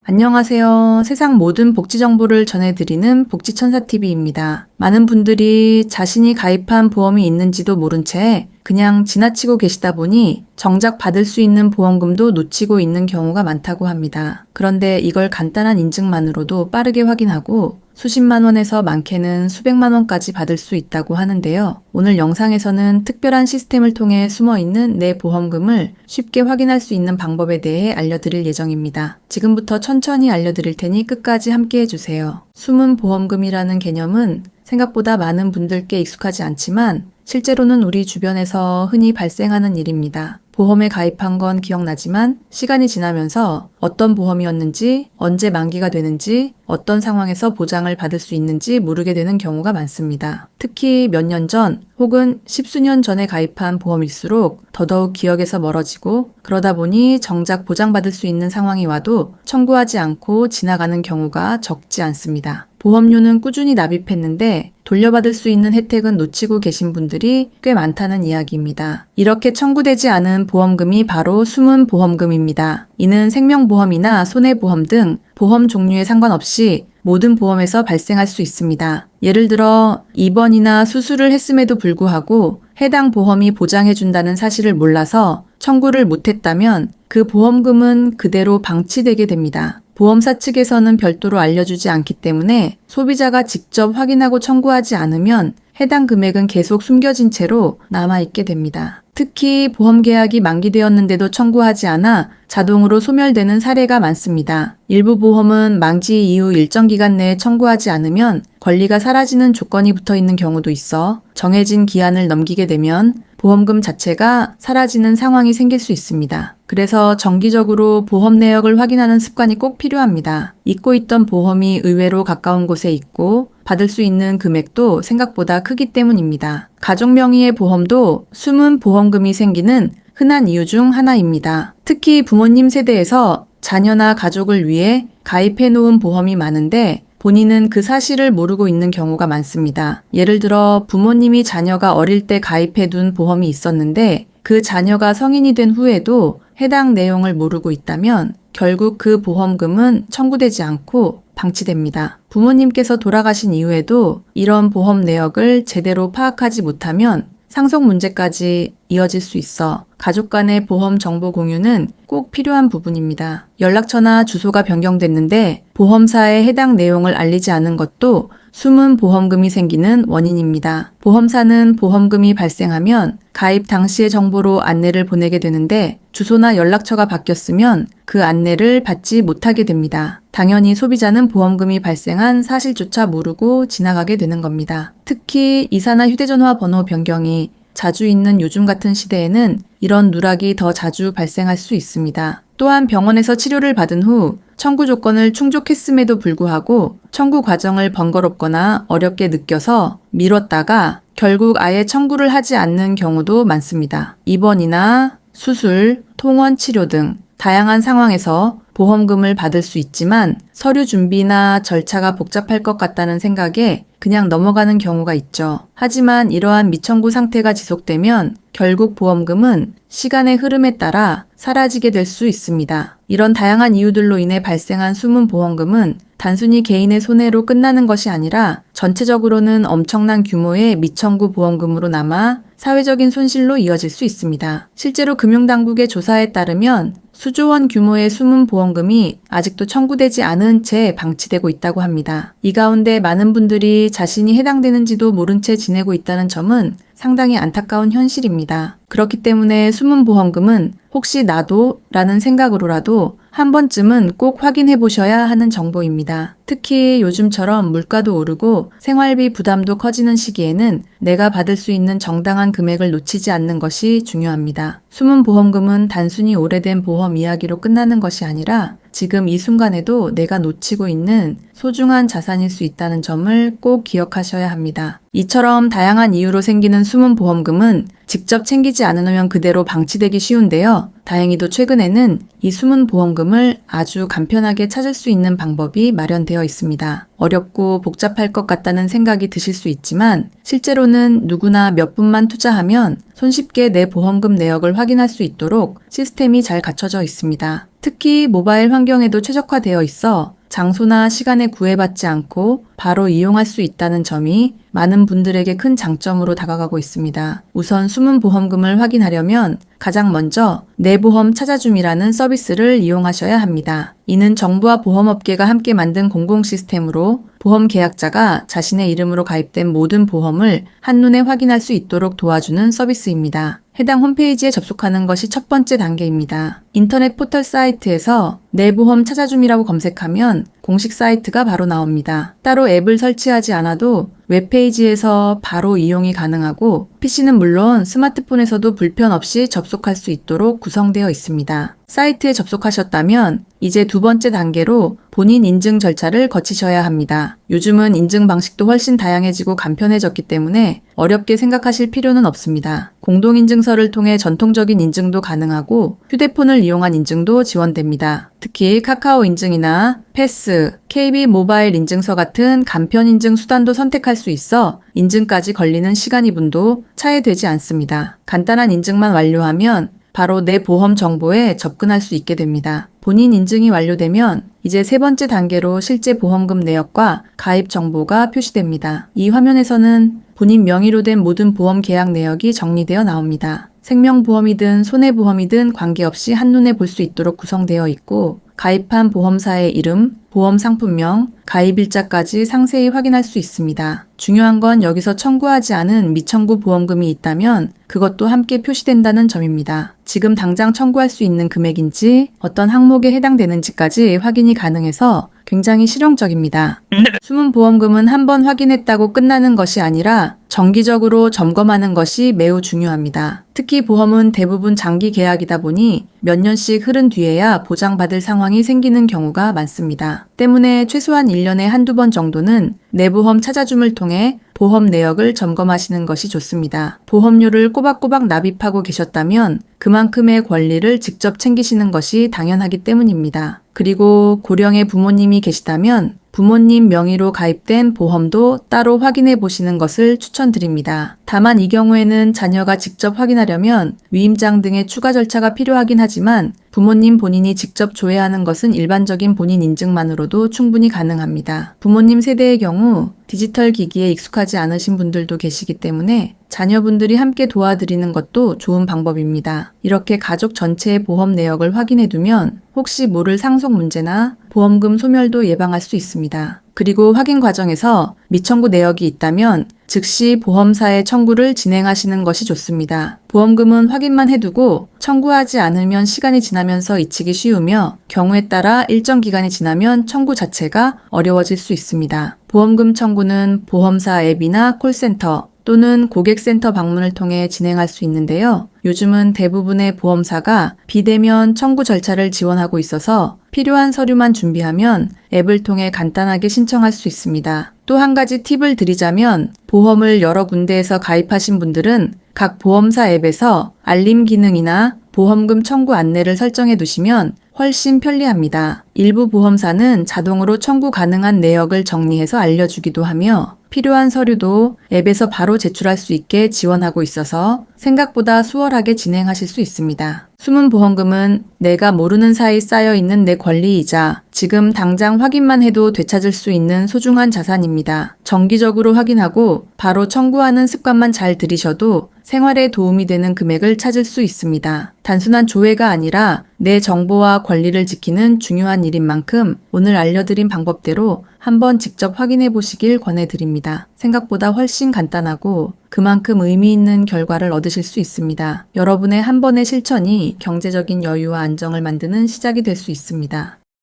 안녕하세요. 세상 모든 복지 정보를 전해드리는 복지천사TV입니다. 많은 분들이 자신이 가입한 보험이 있는지도 모른 채 그냥 지나치고 계시다 보니 정작 받을 수 있는 보험금도 놓치고 있는 경우가 많다고 합니다. 그런데 이걸 간단한 인증만으로도 빠르게 확인하고 수십만 원에서 많게는 수백만 원까지 받을 수 있다고 하는데요. 오늘 영상에서는 특별한 시스템을 통해 숨어있는 내 보험금을 쉽게 확인할 수 있는 방법에 대해 알려드릴 예정입니다. 지금부터 천천히 알려드릴 테니 끝까지 함께 해주세요. 숨은 보험금이라는 개념은 생각보다 많은 분들께 익숙하지 않지만 실제로는 우리 주변에서 흔히 발생하는 일입니다. 보험에 가입한 건 기억나지만 시간이 지나면서 어떤 보험이었는지, 언제 만기가 되는지, 어떤 상황에서 보장을 받을 수 있는지 모르게 되는 경우가 많습니다. 특히 몇 년 전 혹은 십수년 전에 가입한 보험일수록 더더욱 기억에서 멀어지고 그러다 보니 정작 보장받을 수 있는 상황이 와도 청구하지 않고 지나가는 경우가 적지 않습니다. 보험료는 꾸준히 납입했는데 돌려받을 수 있는 혜택은 놓치고 계신 분들이 꽤 많다는 이야기입니다. 이렇게 청구되지 않은 보험금이 바로 숨은 보험금입니다. 이는 생명보험이나 손해보험 등 보험 종류에 상관없이 모든 보험에서 발생할 수 있습니다. 예를 들어 입원이나 수술을 했음에도 불구하고 해당 보험이 보장해준다는 사실을 몰라서 청구를 못했다면 그 보험금은 그대로 방치되게 됩니다. 보험사 측에서는 별도로 알려주지 않기 때문에 소비자가 직접 확인하고 청구하지 않으면 해당 금액은 계속 숨겨진 채로 남아있게 됩니다. 특히 보험 계약이 만기되었는데도 청구하지 않아 자동으로 소멸되는 사례가 많습니다. 일부 보험은 만기 이후 일정 기간 내에 청구하지 않으면 권리가 사라지는 조건이 붙어 있는 경우도 있어 정해진 기한을 넘기게 되면 보험금 자체가 사라지는 상황이 생길 수 있습니다. 그래서 정기적으로 보험 내역을 확인하는 습관이 꼭 필요합니다. 잊고 있던 보험이 의외로 가까운 곳에 있고 받을 수 있는 금액도 생각보다 크기 때문입니다. 가족 명의의 보험도 숨은 보험금이 생기는 흔한 이유 중 하나입니다. 특히 부모님 세대에서 자녀나 가족을 위해 가입해 놓은 보험이 많은데 본인은 그 사실을 모르고 있는 경우가 많습니다. 예를 들어 부모님이 자녀가 어릴 때 가입해 둔 보험이 있었는데 그 자녀가 성인이 된 후에도 해당 내용을 모르고 있다면 결국 그 보험금은 청구되지 않고 방치됩니다. 부모님께서 돌아가신 이후에도 이런 보험 내역을 제대로 파악하지 못하면 상속 문제까지 이어질 수 있어 가족 간의 보험 정보 공유는 꼭 필요한 부분입니다. 연락처나 주소가 변경됐는데 보험사에 해당 내용을 알리지 않은 것도 숨은 보험금이 생기는 원인입니다. 보험사는 보험금이 발생하면 가입 당시의 정보로 안내를 보내게 되는데 주소나 연락처가 바뀌었으면 그 안내를 받지 못하게 됩니다. 당연히 소비자는 보험금이 발생한 사실조차 모르고 지나가게 되는 겁니다. 특히 이사나 휴대전화 번호 변경이 자주 있는 요즘 같은 시대에는 이런 누락이 더 자주 발생할 수 있습니다. 또한 병원에서 치료를 받은 후 청구 조건을 충족했음에도 불구하고 청구 과정을 번거롭거나 어렵게 느껴서 미뤘다가 결국 아예 청구를 하지 않는 경우도 많습니다. 입원이나 수술, 통원 치료 등 다양한 상황에서 보험금을 받을 수 있지만 서류 준비나 절차가 복잡할 것 같다는 생각에 그냥 넘어가는 경우가 있죠. 하지만 이러한 미청구 상태가 지속되면 결국 보험금은 시간의 흐름에 따라 사라지게 될 수 있습니다. 이런 다양한 이유들로 인해 발생한 숨은 보험금은 단순히 개인의 손해로 끝나는 것이 아니라 전체적으로는 엄청난 규모의 미청구 보험금으로 남아 사회적인 손실로 이어질 수 있습니다. 실제로 금융당국의 조사에 따르면 수조 원 규모의 숨은 보험금이 아직도 청구되지 않은 채 방치되고 있다고 합니다. 이 가운데 많은 분들이 자신이 해당되는지도 모른 채 지내고 있다는 점은 상당히 안타까운 현실입니다. 그렇기 때문에 숨은 보험금은 혹시 나도? 라는 생각으로라도 한 번쯤은 꼭 확인해 보셔야 하는 정보입니다. 특히 요즘처럼 물가도 오르고 생활비 부담도 커지는 시기에는 내가 받을 수 있는 정당한 금액을 놓치지 않는 것이 중요합니다. 숨은 보험금은 단순히 오래된 보험 이야기로 끝나는 것이 아니라 지금 이 순간에도 내가 놓치고 있는 소중한 자산일 수 있다는 점을 꼭 기억하셔야 합니다. 이처럼 다양한 이유로 생기는 숨은 보험금은 직접 챙기지 않으면 그대로 방치되기 쉬운데요. 다행히도 최근에는 이 숨은 보험금을 아주 간편하게 찾을 수 있는 방법이 마련되어 있습니다. 어렵고 복잡할 것 같다는 생각이 드실 수 있지만 실제로는 누구나 몇 분만 투자하면 손쉽게 내 보험금 내역을 확인할 수 있도록 시스템이 잘 갖춰져 있습니다. 특히 모바일 환경에도 최적화되어 있어 장소나 시간에 구애받지 않고 바로 이용할 수 있다는 점이 많은 분들에게 큰 장점으로 다가가고 있습니다. 우선 숨은 보험금을 확인하려면 가장 먼저 내 보험 찾아줌이라는 서비스를 이용하셔야 합니다. 이는 정부와 보험업계가 함께 만든 공공 시스템으로 보험 계약자가 자신의 이름으로 가입된 모든 보험을 한눈에 확인할 수 있도록 도와주는 서비스입니다. 해당 홈페이지에 접속하는 것이 첫 번째 단계입니다. 인터넷 포털 사이트에서 내 보험 찾아줌이라고 검색하면 공식 사이트가 바로 나옵니다. 따로 앱을 설치하지 않아도 웹페이지에서 바로 이용이 가능하고 PC는 물론 스마트폰에서도 불편 없이 접속할 수 있도록 구성되어 있습니다. 사이트에 접속하셨다면 이제 두 번째 단계로 본인 인증 절차를 거치셔야 합니다. 요즘은 인증 방식도 훨씬 다양해지고 간편해졌기 때문에 어렵게 생각하실 필요는 없습니다. 공동인증서를 통해 전통적인 인증도 가능하고 휴대폰을 이용한 인증도 지원됩니다. 특히 카카오 인증이나 패스, KB 모바일 인증서 같은 간편 인증 수단도 선택할 수 있어 인증까지 걸리는 시간이분도 차이되지 않습니다. 간단한 인증만 완료하면 바로 내 보험 정보에 접근할 수 있게 됩니다. 본인 인증이 완료되면 이제 세 번째 단계로 실제 보험금 내역과 가입 정보가 표시됩니다. 이 화면에서는 본인 명의로 된 모든 보험 계약 내역이 정리되어 나옵니다. 생명보험이든 손해보험이든 관계없이 한눈에 볼 수 있도록 구성되어 있고 가입한 보험사의 이름, 보험 상품명, 가입일자까지 상세히 확인할 수 있습니다. 중요한 건 여기서 청구하지 않은 미청구 보험금이 있다면 그것도 함께 표시된다는 점입니다. 지금 당장 청구할 수 있는 금액인지 어떤 항목에 해당되는지까지 확인이 가능해서 굉장히 실용적입니다. 숨은 보험금은 한 번 확인했다고 끝나는 것이 아니라 정기적으로 점검하는 것이 매우 중요합니다. 특히 보험은 대부분 장기 계약이다 보니 몇 년씩 흐른 뒤에야 보장받을 상황이 생기는 경우가 많습니다. 때문에 최소한 1년에 한두 번 정도는 내 보험 찾아줌을 통해 보험 내역을 점검하시는 것이 좋습니다. 보험료를 꼬박꼬박 납입하고 계셨다면 그만큼의 권리를 직접 챙기시는 것이 당연하기 때문입니다. 그리고 고령의 부모님이 계시다면 부모님 명의로 가입된 보험도 따로 확인해 보시는 것을 추천드립니다. 다만 이 경우에는 자녀가 직접 확인하려면 위임장 등의 추가 절차가 필요하긴 하지만 부모님 본인이 직접 조회하는 것은 일반적인 본인 인증만으로도 충분히 가능합니다. 부모님 세대의 경우 디지털 기기에 익숙하지 않으신 분들도 계시기 때문에 자녀분들이 함께 도와드리는 것도 좋은 방법입니다. 이렇게 가족 전체의 보험 내역을 확인해 두면 혹시 모를 상속 문제나 보험금 소멸도 예방할 수 있습니다. 그리고 확인 과정에서 미청구 내역이 있다면 즉시 보험사에 청구를 진행하시는 것이 좋습니다. 보험금은 확인만 해두고 청구하지 않으면 시간이 지나면서 잊히기 쉬우며 경우에 따라 일정 기간이 지나면 청구 자체가 어려워질 수 있습니다. 보험금 청구는 보험사 앱이나 콜센터 또는 고객센터 방문을 통해 진행할 수 있는데요. 요즘은 대부분의 보험사가 비대면 청구 절차를 지원하고 있어서 필요한 서류만 준비하면 앱을 통해 간단하게 신청할 수 있습니다. 또 한 가지 팁을 드리자면 보험을 여러 군데에서 가입하신 분들은 각 보험사 앱에서 알림 기능이나 보험금 청구 안내를 설정해 두시면 훨씬 편리합니다. 일부 보험사는 자동으로 청구 가능한 내역을 정리해서 알려주기도 하며 필요한 서류도 앱에서 바로 제출할 수 있게 지원하고 있어서 생각보다 수월하게 진행하실 수 있습니다. 숨은 보험금은 내가 모르는 사이 쌓여있는 내 권리이자 지금 당장 확인만 해도 되찾을 수 있는 소중한 자산입니다. 정기적으로 확인하고 바로 청구하는 습관만 잘 들이셔도 생활에 도움이 되는 금액을 찾을 수 있습니다. 단순한 조회가 아니라 내 정보와 권리를 지키는 중요한 일인 만큼 오늘 알려드린 방법대로 한번 직접 확인해 보시길 권해드립니다. 생각보다 훨씬 간단하고 그만큼 의미 있는 결과를 얻으실 수 있습니다. 여러분의 한 번의 실천이 경제적인 여유와 안정을 만드는 시작이 될 수 있습니다.